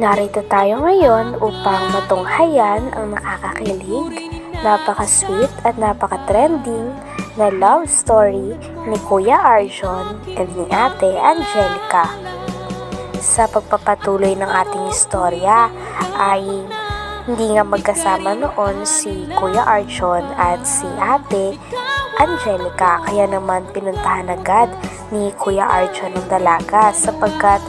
Narito tayo ngayon upang matunghayan ang nakakakilig, napaka-sweet at napaka-trending na love story ni Kuya Arjon and ni Ate Angelica. Sa pagpapatuloy ng ating istorya ay hindi nga magkasama noon si Kuya Arjon at si Ate Angelica, kaya naman pinuntahan agad ni Kuya Arjon ng dalaga sapagkat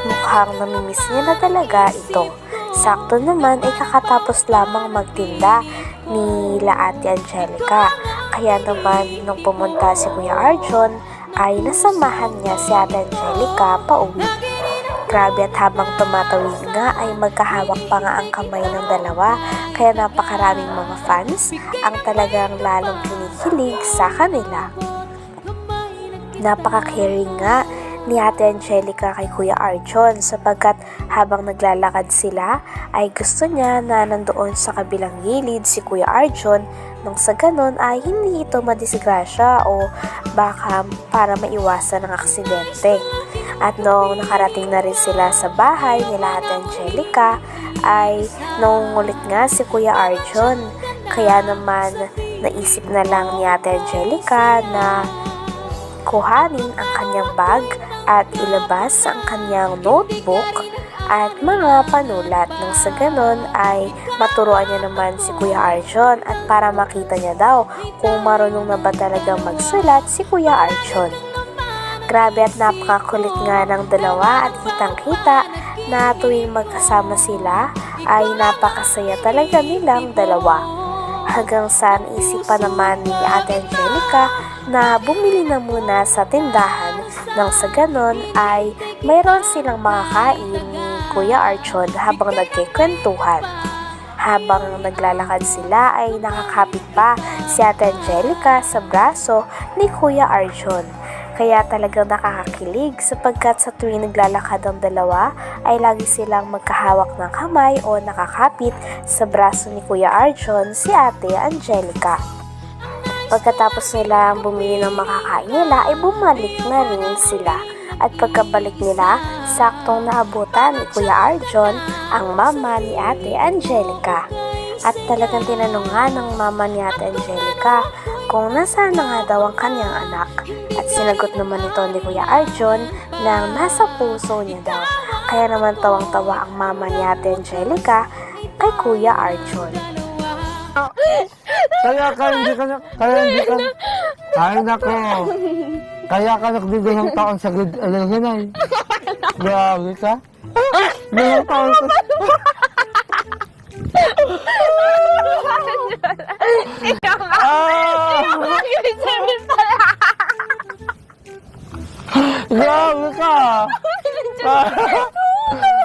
mukhang namimiss niya na talaga ito. Sakto naman ay kakatapos lamang magtinda ni Ate Angelica. Kaya naman nung pumunta si Kuya Arjon ay nasamahan niya si Ate Angelica pauwi. Grabe, at habang tumatawid nga ay magkahawak pa nga ang kamay ng dalawa, kaya napakaraming mga fans ang talagang lalong kinikilig sa kanila. Napaka-caring nga ni Ate Angelica kay Kuya Arjon sapagkat habang naglalakad sila ay gusto niya na nandoon sa kabilang gilid si Kuya Arjon nang sa ganon ay hindi ito madisgrasya o baka para maiwasan ng aksidente. At noong nakarating na rin sila sa bahay nila Ate Angelica ay nangungulit nga si Kuya Arjon, kaya naman naisip na lang ni Ate Angelica na kuhanin ang kanyang bag at ilabas ang kanyang notebook at mga panulat. Nang sa ganon ay maturuan niya naman si Kuya Arjon at para makita niya daw kung marunong na ba talagang magsulat si Kuya Arjon. Grabe, at napakakulit nga ng dalawa at kitang-kita na tuwing magkasama sila ay napakasaya talaga nilang dalawa. Hanggang sa naisipan naman ni Ate Angelica na bumili na muna sa tindahan nang sa ganon ay mayroon silang makakain ni Kuya Arjon habang nagkikwentuhan. Habang naglalakad sila ay nakakapit pa si Ate Angelica sa braso ni Kuya Arjon. Kaya talagang nakakakilig sapagkat sa tuwing naglalakad ang dalawa ay lagi silang magkahawak ng kamay o nakakapit sa braso ni Kuya Arjon si Ate Angelica. Pagkatapos nilang bumili ng makakain nila ay bumalik na rin sila. At pagkabalik nila, saktong naabutan ni Kuya Arjon ang mama ni Ate Angelica. At talagang tinanong nga ng mama ni Ate Angelica kung nasaan na nga daw ang kanyang anak. At sinagot naman ito ni Kuya Arjon na nasa puso niya daw. Kaya naman tawang-tawa ang mama ni Ate Angelica kay Kuya Arjon. Ay nako, kaya ka nagbibigay ng taon sa grade 11 ay. Grabe ka. Bilang taon sa... Ikaw nga. Grabe ka.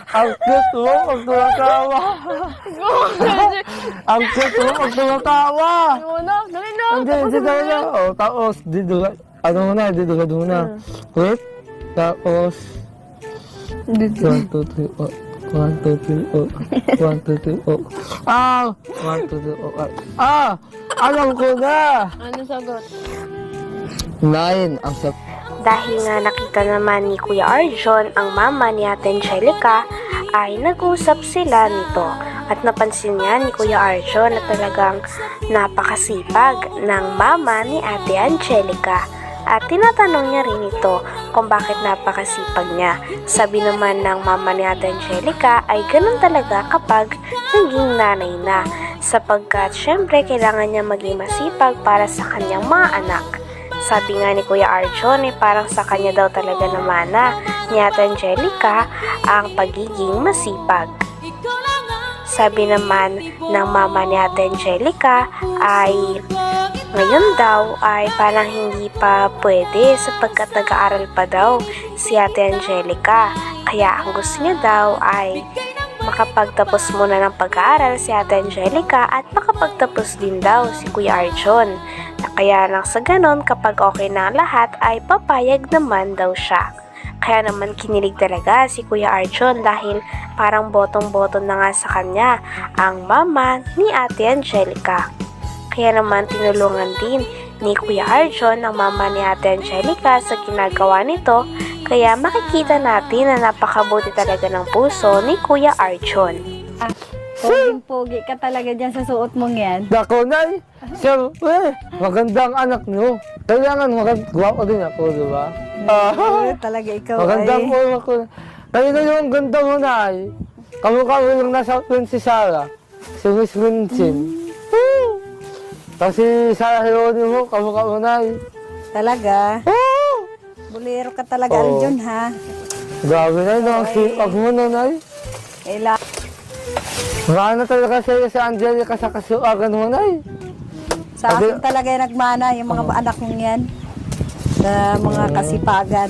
Ang cute mo pag tumatawa. Ang cute mo pag tumatawa. Hindi talaga. O, tapos, ano muna, dito muna. Wait, tapos, 1, 2, 3, 1, 2, 3, 1, 2, 3, Ah! 1, 2, 3, Ah! Alam ko na! Ano sagot? 9 ang sagot. Dahil nga nakita naman ni Kuya Arjon ang mama ni Ate Angelica ay nag-usap sila nito at napansin niya ni Kuya Arjon na talagang napakasipag ng mama ni Ate Angelica at tinatanong niya rin ito kung bakit napakasipag niya. Sabi naman ng mama ni Ate Angelica ay ganun talaga kapag naging nanay na sapagkat syempre kailangan niya maging masipag para sa kanyang mga anak. Sabi nga ni Kuya Arjon ay parang sa kanya daw talaga namana ni Ate Angelica ang pagiging masipag. Sabi naman ng mama ni Ate Angelica ay ngayon daw ay parang hindi pa pwede sapagkat nag-aaral pa daw si Ate Angelica. Kaya ang gusto niya daw ay makapagtapos muna ng pag-aaral si Ate Angelica at makapagtapos din daw si Kuya Arjon. Kaya nang sa ganon kapag okay na ang lahat ay papayag naman daw siya. Kaya naman kinilig talaga si Kuya Arjon dahil parang botong-botong na nga sa kanya ang mama ni Ate Angelica. Kaya naman tinulungan din ni Kuya Arjon ang mama ni Ate Angelica sa ginagawa nito Kaya makikita natin na napakabuti talaga ng puso ni Kuya Archon. Poging-pogi ka talaga dyan sa suot mong yan. Dako, Nay. Siyempre, magandang anak niyo. Kailangan gwapo din ako, di ba? Talaga ikaw Magandang ay. ulo ko. Kayo na yung ganda mo, Nay. Kamukha mo yung nasa si Sarah. Si Miss Vincent. Tapos si Sarah Heronimo mo, kamukha mo, Nay. Talaga. Bulero ka talaga, Oo. Arjun, ha? Grabe, Nay. Ang sipag mo na, Nay. Maano talaga sa'yo si Angelica sa kasuagan mo, Nay. Sa akin talaga yung nagmana, yung mga anak mong yan. Sa mga kasipagan.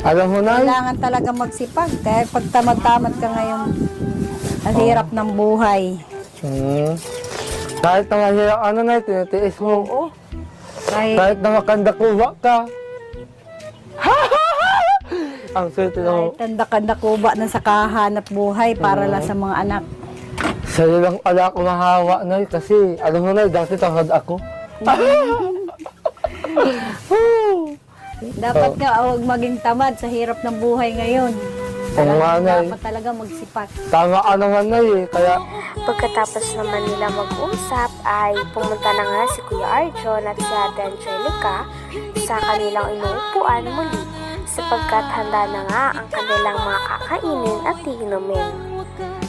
Alam mo, Nay. Kailangan talaga magsipag. Kaya pag tamad-tamad ka ngayon, ang hirap ng buhay. Kahit na mahirap, ano, Nay, tinitiis mo. Oo. Kahit Kahit na makandakuha ka. Ang swerte na mo. tanda-kanda-kuba na sa kahanap buhay para lang sa mga anak. Sa'yo lang pala ako mahawa, Nay, kasi alam mo, Nay, dati tamad ako. Dapat ka huwag maging tamad sa hirap ng buhay ngayon. Oo nga, Nay. Dapat talaga magsipat. Tama ka naman, Nay, kaya Pagkatapos naman nila mag-usap ay pumunta na nga si Kuya Archon at si Ate Angelica sa kanilang inuupuan muli sapagkat handa na nga ang kanilang mga kakainin at iinumin.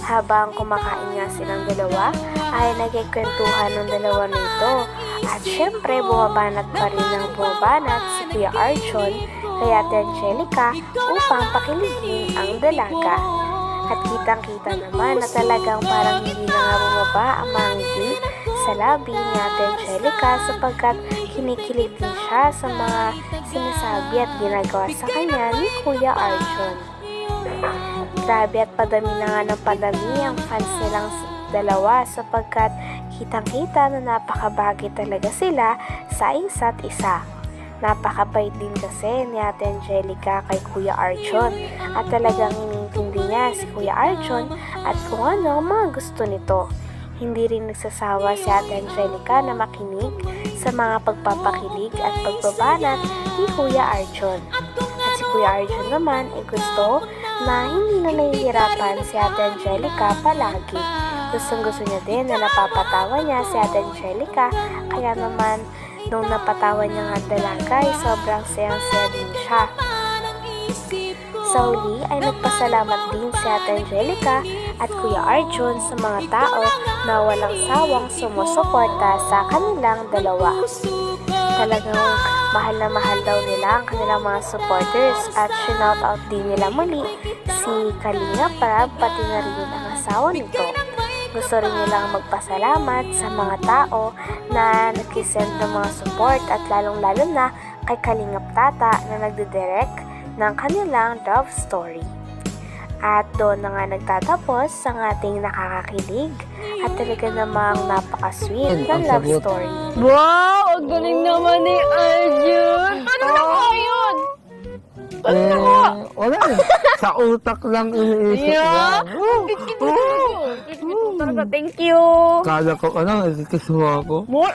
Habang kumakain nga silang dalawa ay nagkikwentuhan ng dalawa nito at syempre bumabanat pa rin ng bumabanat si Kuya Archon kay Ate Angelica upang pakiligin ang dalaga. At kitang-kita naman na talagang parang hindi na nga bumaba ang mga ngiti sa labi ni Ate Angelica sapagkat kinikilig din siya sa mga sinasabi at ginagawa sa kanya ni Kuya Archon. Grabe at padami na nga ng padami ang fans nilang dalawa sapagkat kitang-kita na napakabagay talaga sila sa isa't isa. Napakabait din kasi ni Ate Angelica kay Kuya Archon at talagang iniintindi niya si Kuya Archon at kung ano ang mga gusto nito. Hindi rin nagsasawa si Ate Angelica na makinig sa mga pagpapakilig at pagbabanat ni Kuya Archon. At si Kuya Archon naman ay gusto na hindi na nahihirapan si Ate Angelica palagi. Gustong-gusto niya din na napapatawa niya si Ate Angelica kaya naman nung napatawa niya nga dalaga ay sobrang sayang-saya din siya. Sa huli ay nagpasalamat din si Ate Angelica at Kuya Archon sa mga tao na walang sawang sumusuporta sa kanilang dalawa. Talagang mahal na mahal daw nila ang kanilang mga supporters at shoutout din nila muli si Kalinga Prab pati na rin ang asawa nito. Gusto rin nilang magpasalamat sa mga tao na nag-send ng mga support at lalong-lalo na kay Kalingap Tata na nagdidirect ng kanilang love story. At doon na nga nagtatapos ang ating nakakakilig at talaga namang napaka-sweet na love story. Wow! Ang galing naman ni Arjun! Paano nakuha yun? wala eh. Sa utak lang iniisip Yeah! lang. Cute talaga. Thank you! Kala ko, ikikis mo ako. More?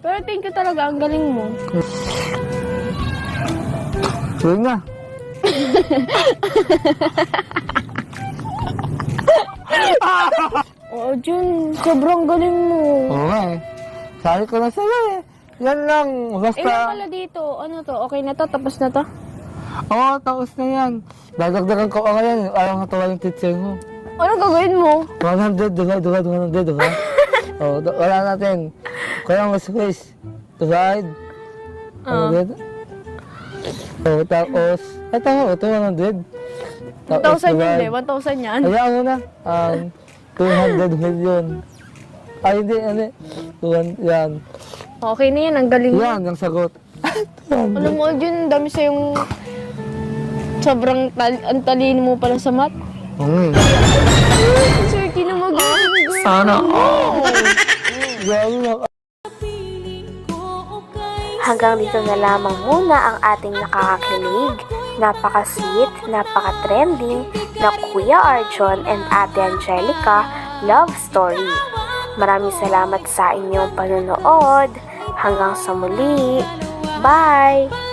Pero thank you talaga. Ang galing mo. Sige na. Oh, Arjun, sobrang galing mo. Oo nga eh. Sabi ko na sa'yo eh. Yan lang. Eh, nga Basta. pala dito. Ano to? Okay na to? Tapos na to? Oo, tapos na yan. Dadagdagan ko ka ngayon. Ayaw nga tawa yung teacher mo. Ano gagawin mo? 100, diba? Oo, wala natin. Kaya mas space. Divide. 100. Oo, tapos. Ito, 100. 1,000 yun eh. 1,000 yan. Hayaan mo na. 200 million. Ay, hindi. Yan. Okay na yan. Ang galing mo. Yan, ang sagot. Alam mo, Arjun, dami sa'yong sobrang ang talino mo pala sa math. Oo. Sir, kinamagaling. Sana. Grabe na. Hanggang dito na lamang muna ang ating nakakakilig, napaka-sweet, napaka-trending na Kuya Archon and Ate Angelica love story. Maraming salamat sa inyong panonood. Hanggang sa muli. Bye!